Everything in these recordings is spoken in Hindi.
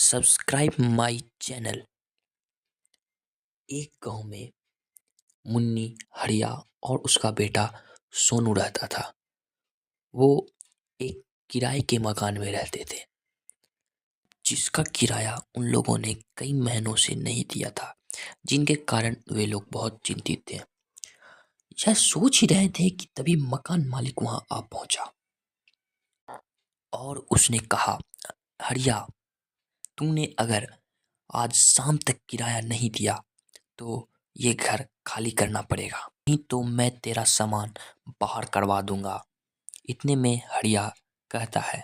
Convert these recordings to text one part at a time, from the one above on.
Subscribe my channel. एक गांव में मुन्नी, हरिया और उसका बेटा सोनू रहता था। वो एक किराए के मकान में रहते थे, जिसका किराया उन लोगों ने कई महीनों से नहीं दिया था, जिनके कारण वे लोग बहुत चिंतित थे। यह सोच ही रहे थे कि तभी मकान मालिक वहां आ पहुंचा और उसने कहा, हरिया, तूने अगर आज शाम तक किराया नहीं दिया तो ये घर खाली करना पड़ेगा, नहीं तो मैं तेरा सामान बाहर करवा दूंगा। इतने में हरिया कहता है,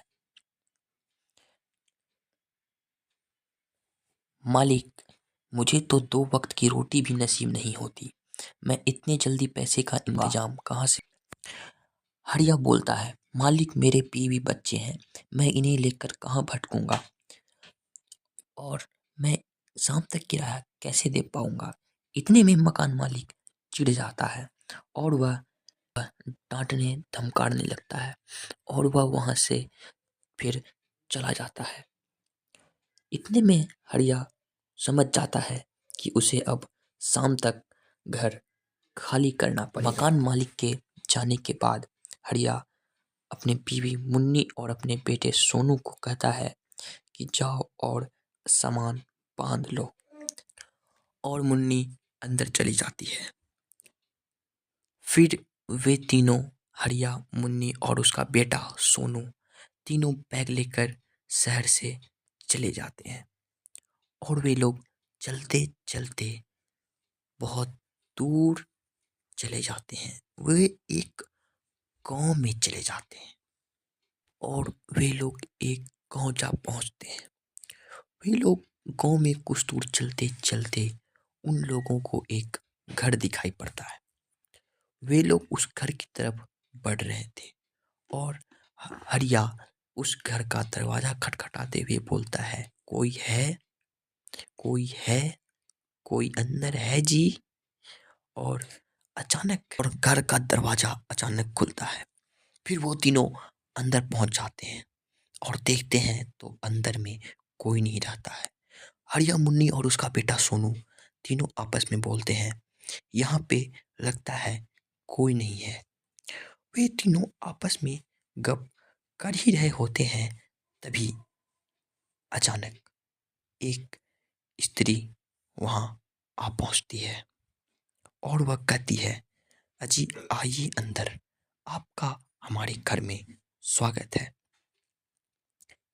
मालिक, मुझे तो 2 वक्त की रोटी भी नसीब नहीं होती, मैं इतने जल्दी पैसे का इंतजाम कहाँ से। हरिया बोलता है, मालिक, मेरे बीवी बच्चे हैं, मैं इन्हें लेकर कहाँ भटकूंगा और मैं शाम तक किराया कैसे दे पाऊंगा। इतने में मकान मालिक चिढ़ जाता है और वह डांटने धमकाने लगता है और वह वहां से फिर चला जाता है। इतने में हरिया समझ जाता है कि उसे अब शाम तक घर खाली करना पड़ेगा। मकान मालिक के जाने के बाद हरिया अपने बीवी मुन्नी और अपने बेटे सोनू को कहता है कि जाओ और सामान बांध लो, और मुन्नी अंदर चली जाती है। फिर वे तीनों, हरिया, मुन्नी और उसका बेटा सोनू, तीनों बैग लेकर शहर से चले जाते हैं और वे लोग चलते चलते बहुत दूर चले जाते हैं। वे एक गांव में चले जाते हैं और वे लोग एक गांव जा पहुंचते हैं। वे लोग गांव में कुछ दूर चलते चलते उन लोगों को एक घर दिखाई पड़ता है। वे लोग उस घर की तरफ बढ़ रहे थे और हरिया उस घर का दरवाजा खटखटाते हुए बोलता है, कोई है, कोई है, कोई अंदर है जी। और अचानक और घर का दरवाजा अचानक खुलता है। फिर वो तीनों अंदर पहुंच जाते हैं और देखते हैं तो अंदर में कोई नहीं रहता है। हरिया, मुन्नी और उसका बेटा सोनू तीनों आपस में बोलते हैं, यहाँ पे लगता है कोई नहीं है। वे तीनों आपस में गप कर ही रहे होते हैं, तभी अचानक एक स्त्री वहां आ पहुंचती है और वह कहती है, अजी आइए अंदर, आपका हमारे घर में स्वागत है।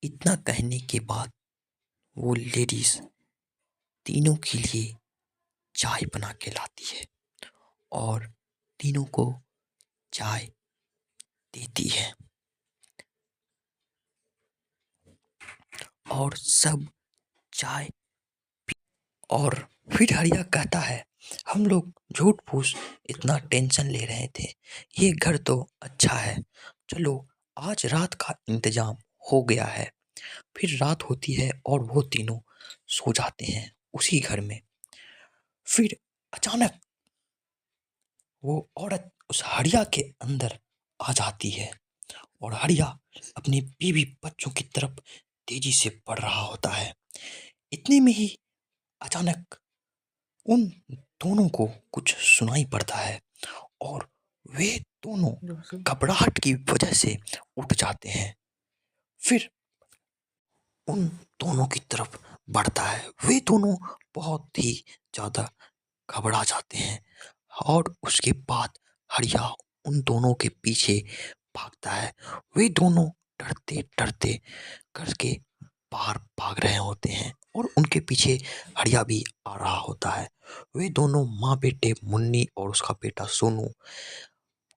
इतना कहने के बाद वो लेडीज तीनों के लिए चाय बना के लाती है और तीनों को चाय देती है और सब चाय और फिर हरिया कहता है, हम लोग झूठ फूस इतना टेंशन ले रहे थे, ये घर तो अच्छा है, चलो आज रात का इंतजाम हो गया है। फिर रात होती है और वो तीनों सो जाते हैं उसी घर में। फिर अचानक वो औरत उस हड़िया के अंदर आ जाती है और हड़िया अपने बीवी बच्चों की तरफ तेजी से बढ़ रहा होता है। इतने में ही अचानक उन दोनों को कुछ सुनाई पड़ता है और वे दोनों घबराहट की वजह से उठ जाते हैं। फिर उन दोनों की तरफ बढ़ता है। वे दोनों बहुत ही ज्यादा घबरा जाते हैं और उसके बाद हरिया उन दोनों के पीछे भागता है। वे दोनों डरते डरते घर के बाहर भाग रहे होते हैं और उनके पीछे हरिया भी आ रहा होता है। वे दोनों माँ बेटे, मुन्नी और उसका बेटा सोनू,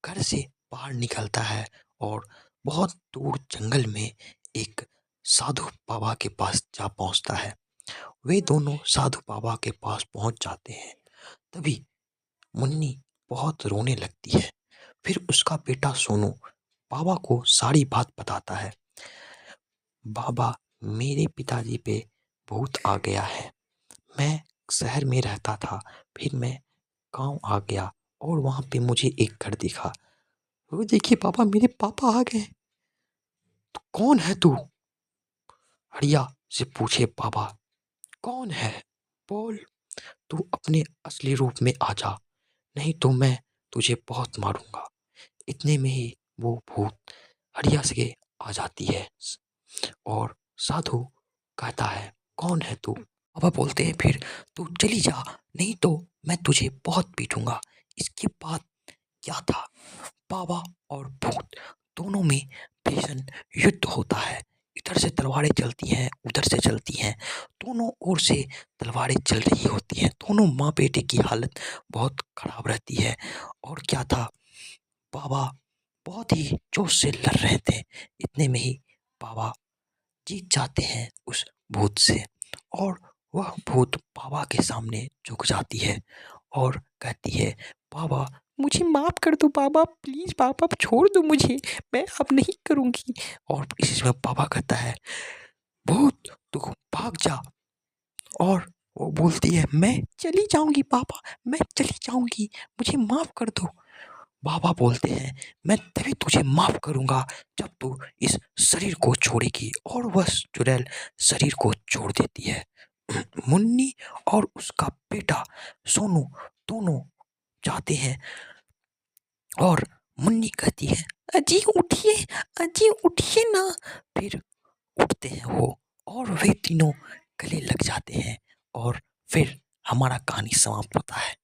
घर से बाहर निकलता है और बहुत दूर जंगल में एक साधु बाबा के पास जा पहुंचता है। वे दोनों साधु बाबा के पास पहुंच जाते हैं। तभी मुन्नी बहुत रोने लगती है। फिर उसका बेटा सोनू बाबा को सारी बात बताता है। बाबा, मेरे पिताजी पे भूत आ गया है। मैं शहर में रहता था, फिर मैं गांव आ गया और वहां पे मुझे एक घर दिखा। वो देखिए बाबा, मेरे पापा आ गए। तो कौन है तू? हड़िया से पूछे, बाबा कौन है? बोल, तू अपने असली रूप में आ जा, नहीं तो मैं तुझे बहुत मारूंगा। इतने में ही वो भूत हड़िया से आ जाती है और साधु कहता है, कौन है तू? बाबा बोलते हैं, फिर तू चली जा, नहीं तो मैं तुझे बहुत पीटूंगा। इसके बाद क्या था, बाबा और भूत दोनों में भीषण युद्ध होता है। इधर से तलवारें चलती हैं, उधर से चलती हैं, दोनों ओर से तलवारें चल रही होती हैं। दोनों माँ बेटे की हालत बहुत खराब रहती है। और क्या था, बाबा बहुत ही जोश से लड़ रहे थे। इतने में ही बाबा जीत जाते हैं उस भूत से, और वह भूत बाबा के सामने झुक जाती है और कहती है, बाबा मुझे माफ कर दो, बाबा प्लीज, बाबा छोड़ दो मुझे, मैं अब नहीं करूंगी। और इसी समय बाबा कहता है, भूत तू भाग जा। और वो बोलती है, मैं चली जाऊंगी बाबा, मैं चली जाऊंगी, मुझे माफ कर दो। बाबा बोलते हैं, मैं तभी तुझे माफ करूंगा जब तू इस शरीर को छोड़ेगी। और वह चुड़ैल शरीर को छोड़ देती है। मुन्नी और उसका बेटा सोनू दोनों जाते हैं और मुन्नी कहती है, अजी उठिए, अजी उठिए ना। फिर उठते हैं वो, और वे तीनों गले लग जाते हैं, और फिर हमारा कहानी समाप्त होता है।